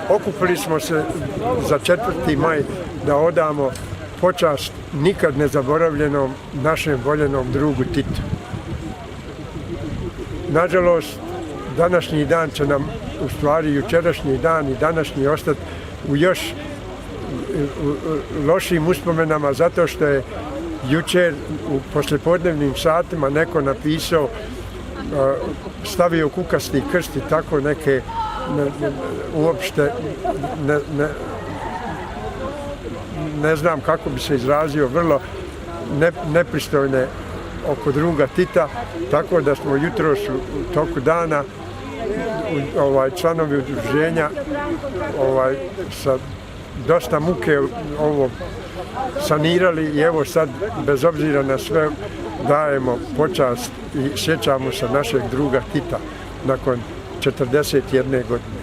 okupili smo se za 4. maj da odamo počast nikad nezaboravljenom našem voljenom drugu Titu. Nažalost, današnji dan će nam, u stvari jučerašnji dan i današnji ostati u još lošim uspomenama zato što je jučer u poslijepodnevnim satima neko napisao, stavio kukasti krst i tako neke uopšte ne znam kako bi se izrazio, vrlo nepristojne oko druga Tita, tako da smo jutros u toku dana članovi udruženja sa dosta muke ovo sanirali i evo sad, bez obzira na sve, dajemo počast i sjećamo se našeg druga Tita nakon 41 godine.